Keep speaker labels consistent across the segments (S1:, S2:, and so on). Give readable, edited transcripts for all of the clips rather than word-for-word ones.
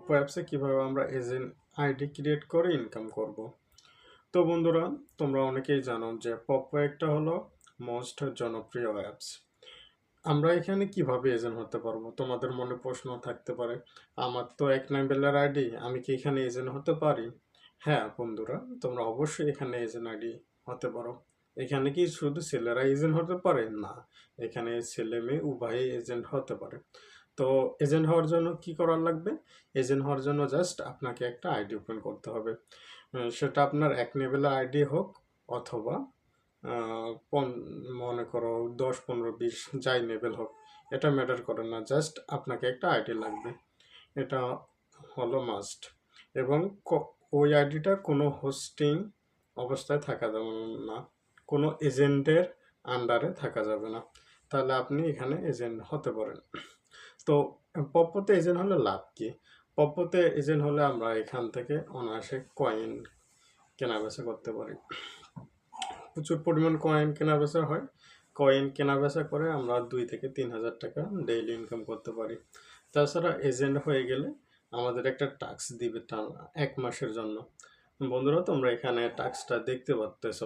S1: Poppo অ্যাপসে কীভাবে আমরা এজেন্ট আইডি ক্রিয়েট করে ইনকাম করব। তো বন্ধুরা, তোমরা অনেকেই জানো যে পপ্পো একটা হলো মোস্ট জনপ্রিয় অ্যাপস। আমরা এখানে কিভাবে এজেন্ট হতে পারবো? তোমাদের মনে প্রশ্ন থাকতে পারে, আমার তো এক লেভেলের আইডি, আমি কি এখানে এজেন্ট হতে পারি? হ্যাঁ বন্ধুরা, তোমরা অবশ্যই এখানে এজেন্ট আইডি হতে পারো। এখানে কি শুধু ছেলেরা এজেন্ট হতে পারে? না, এখানে ছেলে মেয়ে উভয়ই এজেন্ট হতে পারে। তো এজেন্ট হওয়ার জন্য কি করার লাগবে? এজেন্ট হওয়ার জন্য জাস্ট আপনাকে একটা আইডি ওপেন করতে হবে। সেটা আপনার এক লেভেলের আইডি হোক অথবা মনে করো 10, 15, 20 যাই লেভেল হোক, এটা ম্যাটার করে না, জাস্ট আপনাকে একটা আইডি লাগবে। এটা হলো মাস্ট। এবং ওই আইডিটা কোনো হোস্টিং অবস্থায় থাকা যাবে না, কোনো এজেন্টের আন্ডারে থাকা যাবে না, তাহলে আপনি এখানে এজেন্ট হতে পারেন। তো পপ্পোতে এজেন্ট হলে লাভ কি? পপ্পোতে এজেন্ট হলে আমরা এখান থেকে অনায়াসে কয়েন কেনাবেচা করতে পারি। প্রচুর পরিমাণ কয়েন কেনাবেচা হয়। কয়েন কেনাবেচা করে আমরা 2 থেকে 3 হাজার টাকা ডেইলি ইনকাম করতে পারি। তাছাড়া এজেন্ট হয়ে গেলে আমাদের একটা টাস্ক দিবে 1 মাসের জন্য। বন্ধুরা, তোমরা এখানে টাস্কটা দেখতে পাচ্ছ।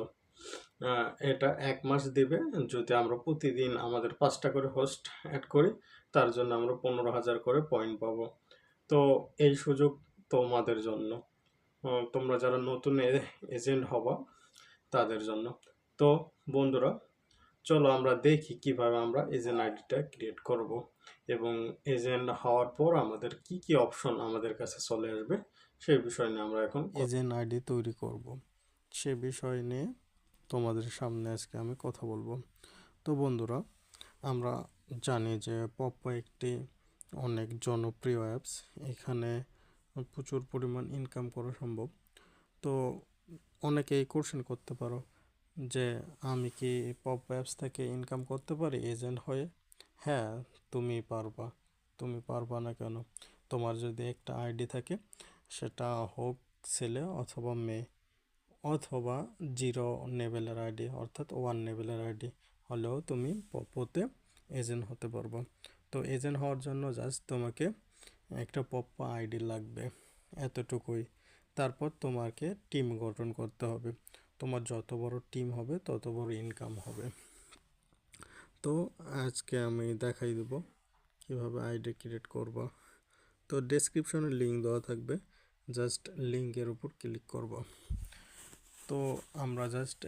S1: এটা 1 মাস দিবে যদি আমরা প্রতিদিন আমাদের 5টা করে হোস্ট অ্যাড করি, তার জন্য আমরা 15,000 করে পয়েন্ট পাবো। তো এই সুযোগ তোমাদের জন্য, তোমরা যারা নতুন এজেন্ট হবা তাদের জন্য। তো বন্ধুরা, চলো আমরা দেখি কিভাবে আমরা এজেন্ট আইডিটা ক্রিয়েট করব এবং এজেন্ট হওয়ার পর আমাদের কি কি অপশন আমাদের কাছে চলে আসবে সেই বিষয় নিয়ে আমরা এখন
S2: এজেন্ট আইডি তৈরি করব, সে বিষয় নিয়ে তোমাদের সামনে আজকে আমি কথা বলবো। তো বন্ধুরা, আমরা জানি যে পপ্পো একটি অনেক জনপ্রিয় অ্যাপস। এখানে প্রচুর পরিমাণ ইনকাম করা সম্ভব। তো অনেকেই কোশ্চেন করতে পারো যে আমি কি পপ্পো অ্যাপস থেকে ইনকাম করতে পারি এজেন্ট হয়ে? হ্যাঁ, তুমি পারবা। তুমি পারবা না কেন? তোমার যদি একটা আইডি থাকে, সেটা হোক ছেলে অথবা মেয়ে, অথবা 0 লেভেলের আইডি অর্থাৎ 1 লেভেলের আইডি হলেও তুমি পপ্পোতে এজেন্ট হতে পারবো। তো এজেন্ট হওয়ার জন্য জাস্ট তোমাকে একটা পপ্পো আইডি লাগবে, এতটুকুই। তারপর তোমাকে টিম গঠন করতে হবে। তোমার যত বড় টিম হবে তত বড় ইনকাম হবে। তো আজকে আমি দেখাই দেবো কীভাবে আইডি ক্রিয়েট করবা। তো ডেসক্রিপশনে লিঙ্ক দেওয়া থাকবে, জাস্ট লিঙ্কের উপর ক্লিক করব। তো আমরা জাস্ট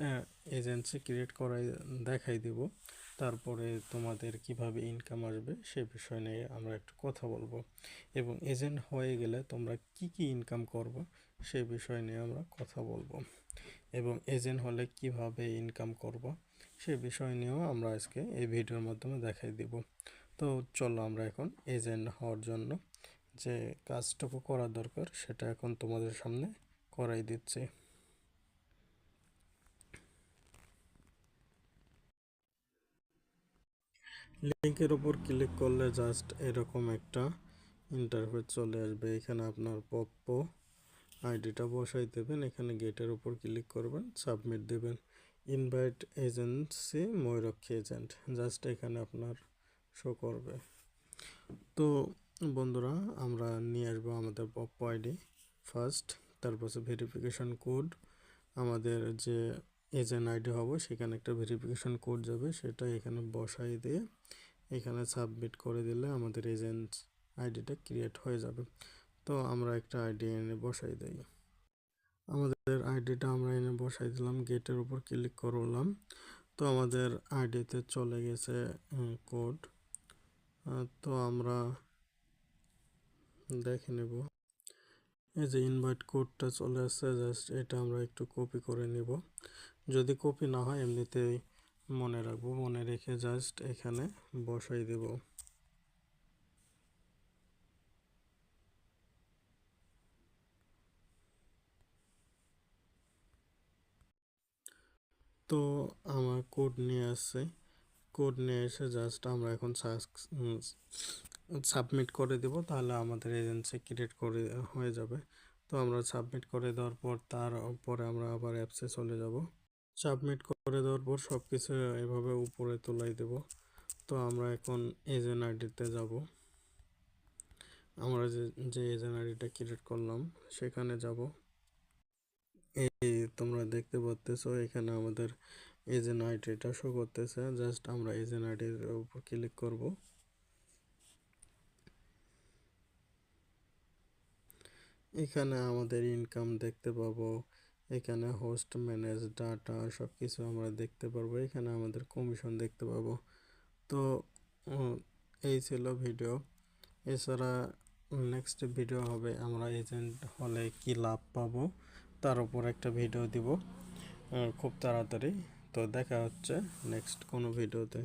S2: এজেন্সি ক্রিয়েট করাই দেখাই দিব। তারপরে তোমাদের কিভাবে ইনকাম আসবে সে বিষয় নিয়ে আমরা একটু কথা বলবো, এবং এজেন্ট হয়ে গেলে তোমরা কি কি ইনকাম করবে সে বিষয় নিয়ে আমরা কথা বলবো, এবং এজেন্ট হলে কিভাবে ইনকাম করব সে বিষয় নিয়েও আমরা আজকে এই ভিডিওর মাধ্যমে দেখাই দিব। তো চলো আমরা এখন এজেন্ট হওয়ার জন্য যে কাজটুকু করা দরকার সেটা এখন তোমাদের সামনে করাই দিচ্ছি। লিঙ্কের উপর ক্লিক করলে জাস্ট এরকম একটা ইন্টারফেস চলে আসবে। এখানে আপনার পপ্পো আইডিটা বসাই দেবেন, এখানে গেটের উপর ক্লিক করবেন, সাবমিট দেবেন। ইনভাইট এজেন্সি ময়ূরক্ষী এজেন্ট, জাস্ট এখানে আপনার শো করবে। তো বন্ধুরা, আমরা নিয়ে আসবো আমাদের পপ্পো আইডি ফার্স্ট, তারপর ভেরিফিকেশন কোড। আমাদের যে এজেন্ট আইডি হবে সেখানে একটা ভেরিফিকেশন কোড যাবে, সেটা এখানে বসাই দিয়ে এখানে সাবমিট করে দিলে আমাদের এজেন্ট আইডিটা ক্রিয়েট হয়ে যাবে। তো আমরা একটা আইডি এনে বসাই দিই। আমাদের আইডিটা আমরা এনে বসাই দিলাম, গেটের উপর ক্লিক করলাম। তো আমাদের আইডিতে চলে গেছে কোড। তো আমরা দেখে নেব, এই যে ইনভাইট কোডটা চলে আসছে, জাস্ট এটা আমরা একটু কপি করে নেব। যদি কপি না হয় এমনিতেই মনে রাখবো, মনে রেখে জাস্ট এখানে বসাই দেব। তো আমার কোড নিয়ে আসছে, কোড নিয়ে এসে জাস্ট আমরা এখন সাবমিট করে দেব, তাহলে আমাদের এজেন্সি ক্রিয়েট করে হয়ে যাবে। তো আমরা সাবমিট করে দেওয়ার পর তারপরে আমরা আবার অ্যাপসে চলে যাব। সাবমিট করে দেওয়ার পর সব কিছু এভাবে উপরে তোলাই দেব। তো আমরা এখন এজেন্ট আইডিতে যাব। আমরা যে এজেন্ট আইডিটা ক্রিয়েট করলাম সেখানে যাব। এই তোমরা দেখতে পাচ্তেছো এখানে আমাদের এজেন্ট আইডিটা শো করতেছে। জাস্ট আমরা এজেন্ট আইডির উপর ক্লিক করব। এখানে আমাদের ইনকাম দেখতে পাবো, এখানে হোস্ট ম্যানেজ ডাটা সব কিছু আমরা দেখতে পারবো, এখানে আমাদের কমিশন দেখতে পাবো। তো উম, এই ছিল ভিডিও। এছাড়া নেক্সট ভিডিও হবে আমরা এজেন্ট হলে কি লাভ পাবো তার উপর একটা ভিডিও দিব খুব তাড়াতাড়ি। তো দেখা হচ্ছে নেক্সট কোনো ভিডিওতে।